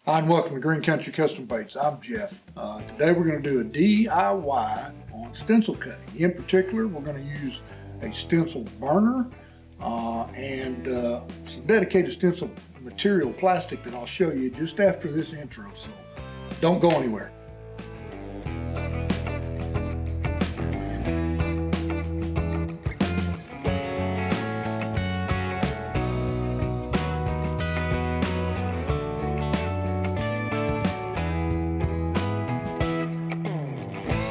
Hi, and welcome to Green Country Custom Paints. I'm Jeff. Today we're going to do a DIY on stencil cutting. In particular, we're going to use a stencil burner and some dedicated stencil material plastic that I'll show you just after this intro, so don't go anywhere.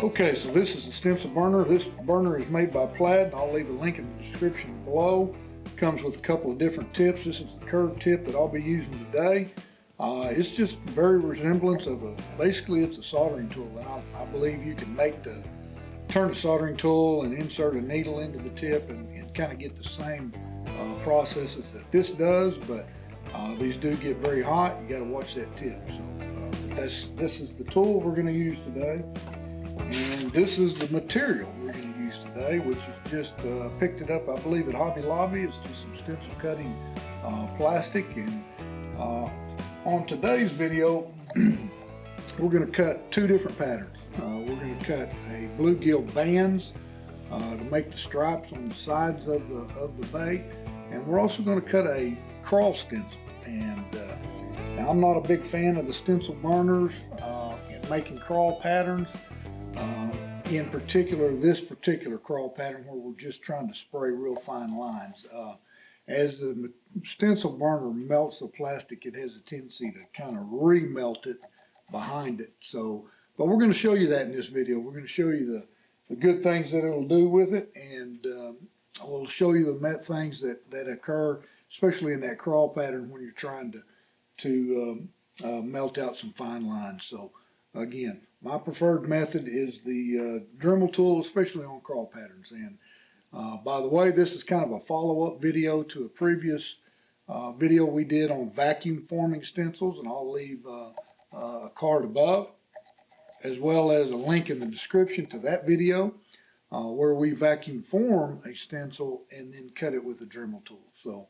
Okay, so this is the stencil burner. This burner is made by Plaid. I'll leave a link in the description below. It comes with a couple of different tips. This is the curved tip that I'll be using today. It's just very resemblance of basically it's a soldering tool. And I believe you can turn the soldering tool and insert a needle into the tip and kind of get the same processes that this does, but these do get very hot. You got to watch that tip. So this is the tool we're going to use today. And this is the material we're going to use today, which is just picked it up, I believe, at Hobby Lobby. It's just some stencil cutting plastic. And on today's video, we're going to cut two different patterns. We're going to cut a bluegill bands to make the stripes on the sides of the bait, and we're also going to cut a crawl stencil. And now I'm not a big fan of the stencil burners in making crawl patterns. In particular, this particular crawl pattern where we're just trying to spray real fine lines. As the stencil burner melts the plastic, it has a tendency to kind of remelt it behind it. But we're going to show you that in this video. We're going to show you the good things that it'll do with it, and we'll show you the things that occur, especially in that crawl pattern when you're trying to melt out some fine lines. So again, my preferred method is the Dremel tool, especially on crawl patterns. And by the way, this is kind of a follow-up video to a previous video we did on vacuum forming stencils, and I'll leave a card above, as well as a link in the description to that video where we vacuum form a stencil and then cut it with a Dremel tool. So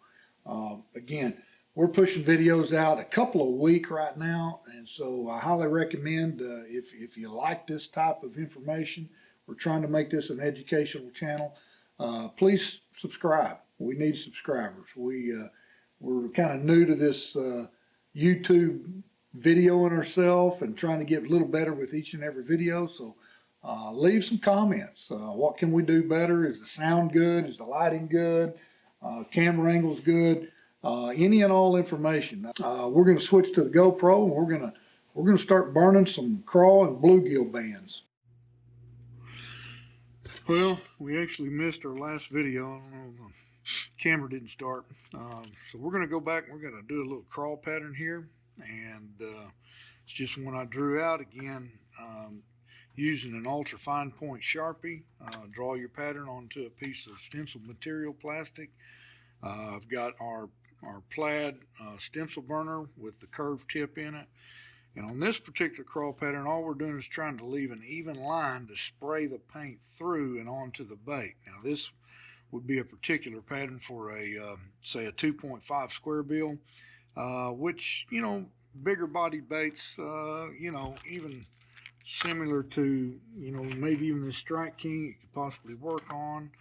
again, we're pushing videos out a couple a week right now, and so I highly recommend if you like this type of information, we're trying to make this an educational channel, please subscribe. We need subscribers. We're kind of new to this YouTube videoing ourselves and trying to get a little better with each and every video, so leave some comments. What can we do better? Is the sound good? Is the lighting good? Camera angles good? Any and all information. We're going to switch to the GoPro, and we're going to start burning some crawl and bluegill bands. Well, we actually missed our last video. I don't know, the camera didn't start. So we're going to go back and we're going to do a little crawl pattern here, and it's just one I drew out again using an ultra fine point Sharpie. Draw your pattern onto a piece of stencil material plastic. I've got our Plaid stencil burner with the curved tip in it, and on this particular crawl pattern, all we're doing is trying to leave an even line to spray the paint through and onto the bait. Now this would be a particular pattern for say a 2.5 square bill, which, you know, bigger body baits, you know, even similar to, you know, maybe even the Strike King, you could possibly work on.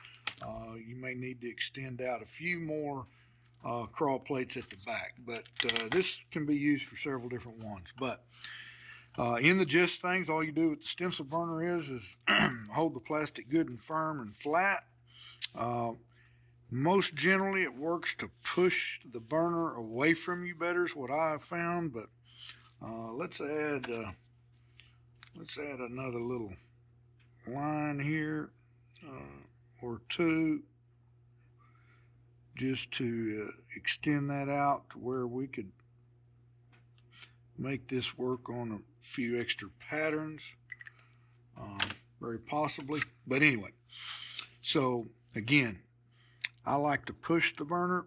You may need to extend out a few more crawl plates at the back, but this can be used for several different ones. But in the gist things, all you do with the stencil burner is hold the plastic good and firm and flat. Most generally it works to push the burner away from you better, is what I have found. But let's add another little line here or two, just to extend that out to where we could make this work on a few extra patterns, very possibly. But anyway, so again, I like to push the burner,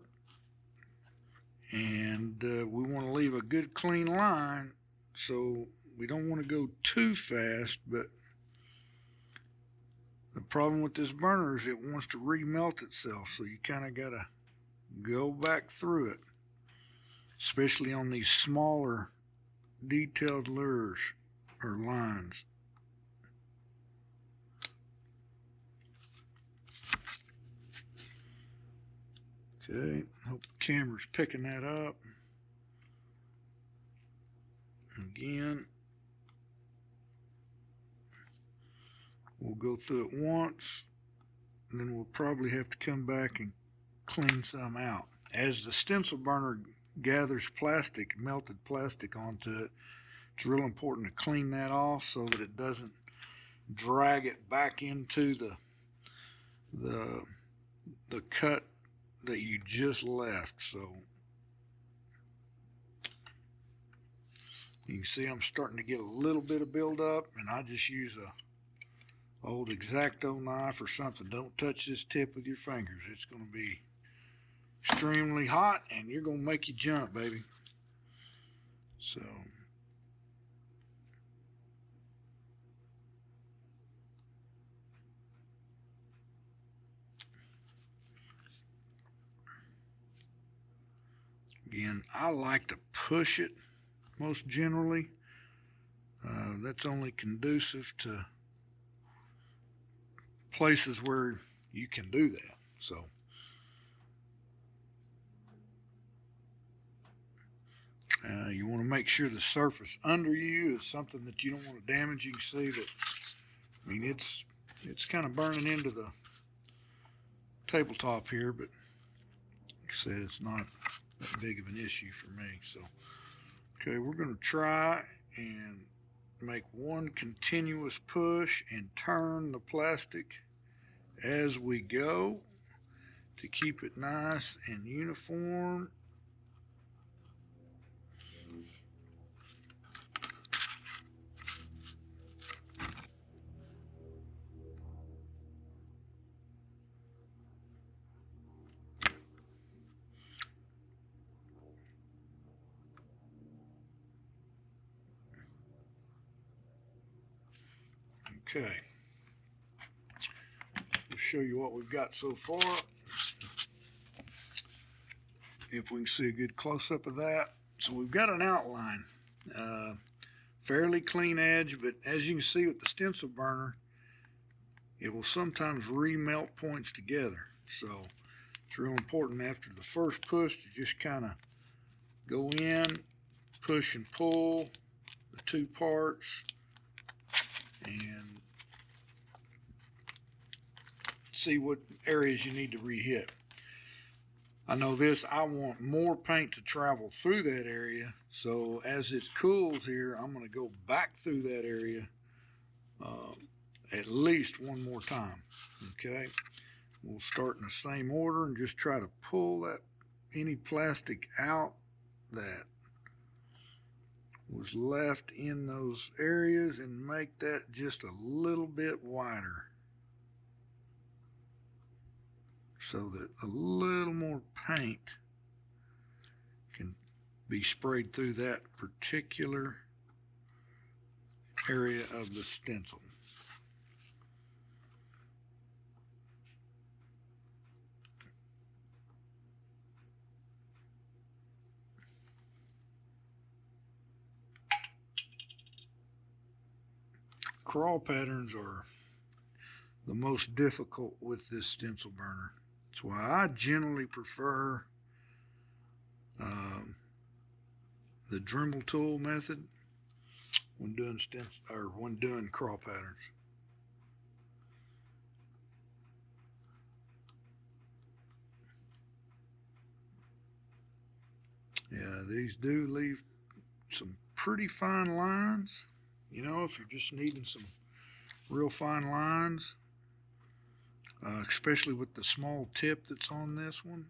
and we want to leave a good clean line, so we don't want to go too fast. But the problem with this burner is it wants to remelt itself, so you kind of got to go back through it, especially on these smaller detailed lures or lines. Okay, hope the camera's picking that up. Again, we'll go through it once, and then we'll probably have to come back and clean some out. As the stencil burner gathers plastic, melted plastic onto it, it's real important to clean that off so that it doesn't drag it back into the cut that you just left. So you can see I'm starting to get a little bit of buildup, and I just use a old X-Acto knife or something. Don't touch this tip with your fingers. It's going to be extremely hot and you're going to make you jump, baby. So again, I like to push it most generally. That's only conducive to places where you can do that. So you want to make sure the surface under you is something that you don't want to damage. You can see that, I mean, it's kind of burning into the tabletop here, but like I said, it's not that big of an issue for me. So okay, we're going to try and make one continuous push and turn the plastic as we go to keep it nice and uniform. Okay, we'll show you what we've got so far. If we can see a good close-up of that. So we've got an outline, fairly clean edge, but as you can see with the stencil burner, it will sometimes remelt points together. So it's real important after the first push to just kind of go in, push and pull the two parts, and see what areas you need to re-hit. I know this, I want more paint to travel through that area, so as it cools here, I'm going to go back through that area at least one more time. Okay, we'll start in the same order and just try to pull that any plastic out that was left in those areas and make that just a little bit wider, so that a little more paint can be sprayed through that particular area of the stencil. Crawl patterns are the most difficult with this stencil burner. That's why I generally prefer the Dremel tool method when doing crawl patterns. Yeah, these do leave some pretty fine lines. You know, if you're just needing some real fine lines, especially with the small tip that's on this one.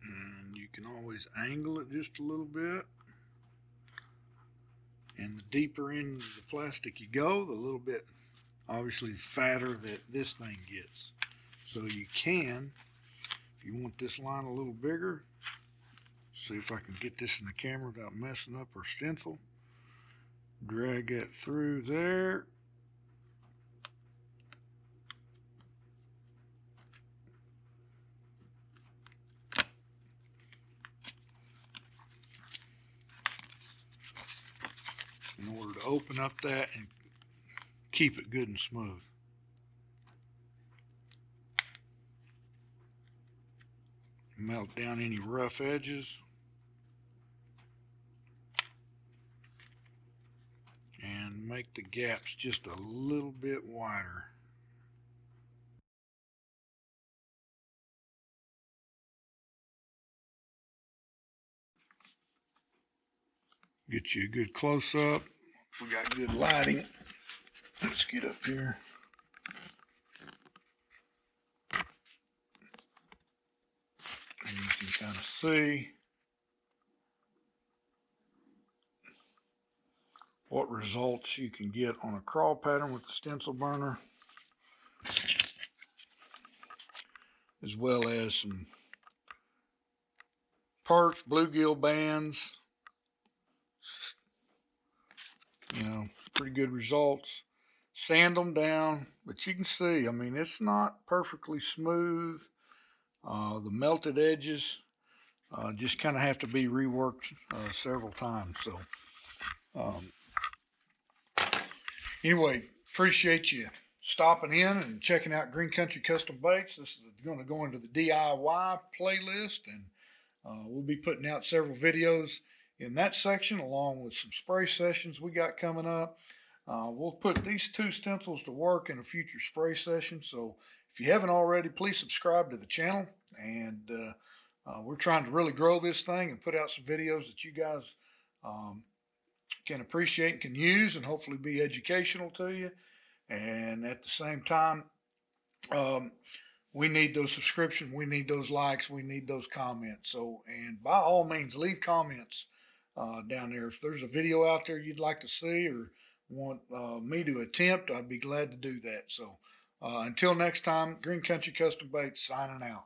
And you can always angle it just a little bit. And the deeper into the plastic you go, the little bit, obviously, fatter that this thing gets. So you can, if you want this line a little bigger, see if I can get this in the camera without messing up our stencil. Drag that through there. open up that and keep it good and smooth. Melt down any rough edges. And make the gaps just a little bit wider. Get you a good close-up. If we got good lighting, let's get up here. And you can kind of see what results you can get on a crawl pattern with the stencil burner, as well as some perch, bluegill bands. You know, pretty good results. Sand them down, but you can see, I mean, it's not perfectly smooth. The melted edges just kind of have to be reworked several times. So anyway, appreciate you stopping in and checking out Green Country Custom Baits. This is going to go into the DIY playlist, and we'll be putting out several videos in that section, along with some spray sessions we got coming up. We'll put these 2 stencils to work in a future spray session. So if you haven't already, please subscribe to the channel. And we're trying to really grow this thing and put out some videos that you guys can appreciate and can use, and hopefully be educational to you. And at the same time, we need those subscriptions, we need those likes, we need those comments. So, and by all means, leave comments down there. If there's a video out there you'd like to see or want me to attempt, I'd be glad to do that. So until next time, Green Country Custom Baits signing out.